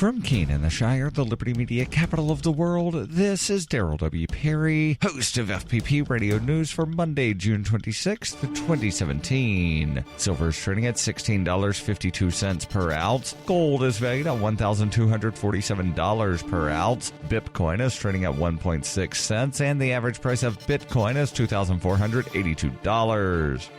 From Keene in the Shire, the Liberty Media capital of the world, this is Daryl W. Perry, host of FPP Radio News for Monday, June 26th, 2017. Silver is trading at $16.52 per ounce. Gold is valued at $1,247 per ounce. Bitcoin is trading at 1.6 cents, and the average price of Bitcoin is $2,482.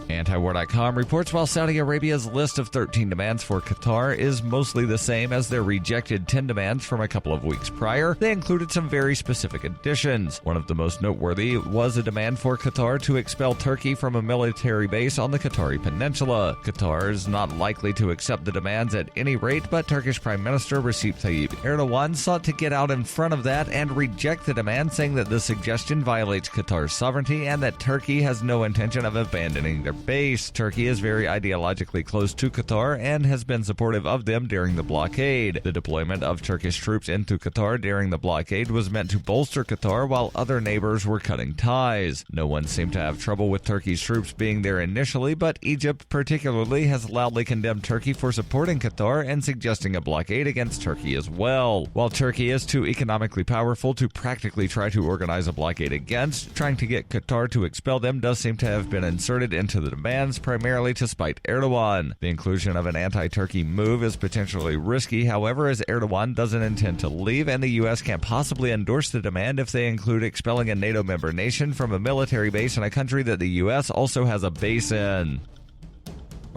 Antiwar.com reports while Saudi Arabia's list of 13 demands for Qatar is mostly the same as their rejected 10 demands from a couple of weeks prior, they included some very specific additions. One of the most noteworthy was a demand for Qatar to expel Turkey from a military base on the Qatari peninsula. Qatar is not likely to accept the demands at any rate, but Turkish Prime Minister Recep Tayyip Erdogan sought to get out in front of that and reject the demand, saying that the suggestion violates Qatar's sovereignty and that Turkey has no intention of abandoning their base. Turkey is very ideologically close to Qatar and has been supportive of them during the blockade. The deployment of Turkish troops into Qatar during the blockade was meant to bolster Qatar while other neighbors were cutting ties. No one seemed to have trouble with Turkey's troops being there initially, but Egypt particularly has loudly condemned Turkey for supporting Qatar and suggesting a blockade against Turkey as well. While Turkey is too economically powerful to practically try to organize a blockade against, trying to get Qatar to expel them does seem to have been inserted into the demands primarily to spite Erdogan. The inclusion of an anti-Turkey move is potentially risky, however, as Erdogan doesn't intend to leave and the U.S. can't possibly endorse the demand if they include expelling a NATO member nation from a military base in a country that the U.S. also has a base in.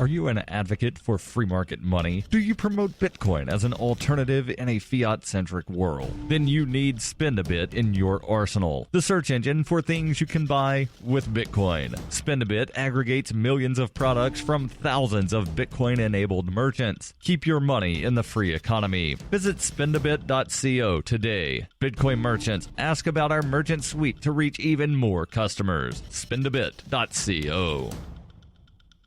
Are you an advocate for free market money? Do you promote Bitcoin as an alternative in a fiat-centric world? Then you need Spendabit in your arsenal, the search engine for things you can buy with Bitcoin. Spendabit aggregates millions of products from thousands of Bitcoin-enabled merchants. Keep your money in the free economy. Visit spendabit.co today. Bitcoin merchants, ask about our merchant suite to reach even more customers. Spendabit.co.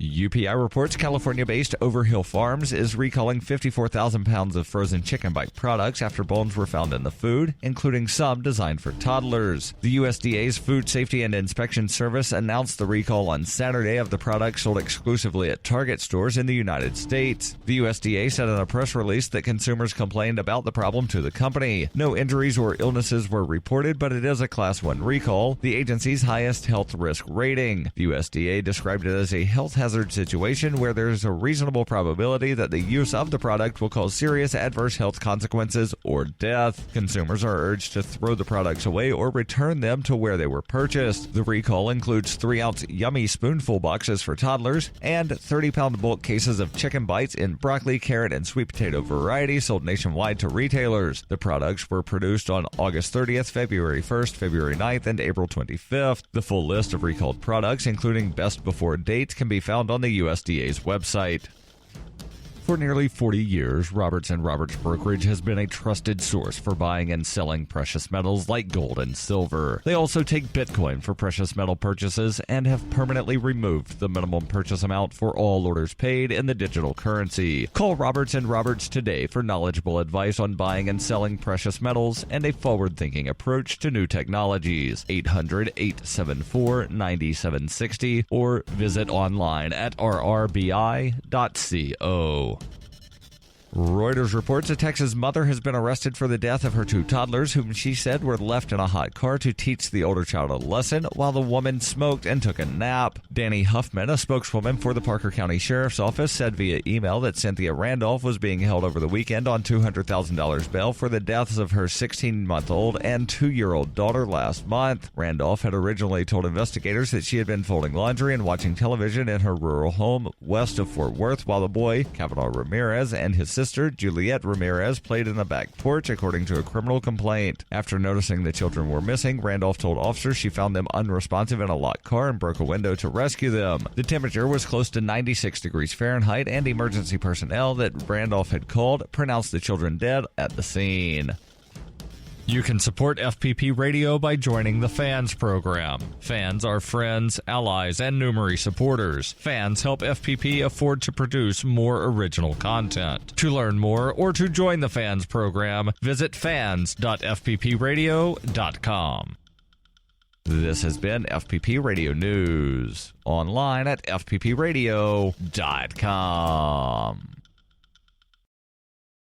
UPI reports California-based Overhill Farms is recalling 54,000 pounds of frozen chicken bite products after bones were found in the food, including some designed for toddlers. The USDA's Food Safety and Inspection Service announced the recall on Saturday of the products sold exclusively at Target stores in the United States. The USDA said in a press release that consumers complained about the problem to the company. No injuries or illnesses were reported, but it is a Class 1 recall, the agency's highest health risk rating. The USDA described it as a health hazard situation where there's a reasonable probability that the use of the product will cause serious adverse health consequences or death. Consumers are urged to throw the products away or return them to where they were purchased. The recall includes 3-ounce Yummy Spoonful boxes for toddlers and 30-pound bulk cases of chicken bites in broccoli, carrot, and sweet potato varieties sold nationwide to retailers. The products were produced on August 30th, February 1st, February 9th, and April 25th. The full list of recalled products, including best before dates, can be found on the USDA's website. For nearly 40 years, Roberts & Roberts Brokerage has been a trusted source for buying and selling precious metals like gold and silver. They also take Bitcoin for precious metal purchases and have permanently removed the minimum purchase amount for all orders paid in the digital currency. Call Roberts & Roberts today for knowledgeable advice on buying and selling precious metals and a forward-thinking approach to new technologies. 800-874-9760 or visit online at rrbi.co. Reuters reports a Texas mother has been arrested for the death of her 2 toddlers, whom she said were left in a hot car to teach the older child a lesson while the woman smoked and took a nap. Danny Huffman, a spokeswoman for the Parker County Sheriff's Office, said via email that Cynthia Randolph was being held over the weekend on $200,000 bail for the deaths of her 16-month-old and 2-year-old daughter last month. Randolph had originally told investigators that she had been folding laundry and watching television in her rural home west of Fort Worth while the boy, Kavanaugh Ramirez, and his sister, Juliet Ramirez, played in the back porch, according to a criminal complaint. After noticing the children were missing, Randolph told officers she found them unresponsive in a locked car and broke a window to rescue them. The temperature was close to 96 degrees Fahrenheit, and emergency personnel that Randolph had called pronounced the children dead at the scene. You can support FPP Radio by joining the Fans program. Fans are friends, allies, and numerous supporters. Fans help FPP afford to produce more original content. To learn more or to join the Fans program, visit fans.fppradio.com. This has been FPP Radio News, online at fppradio.com.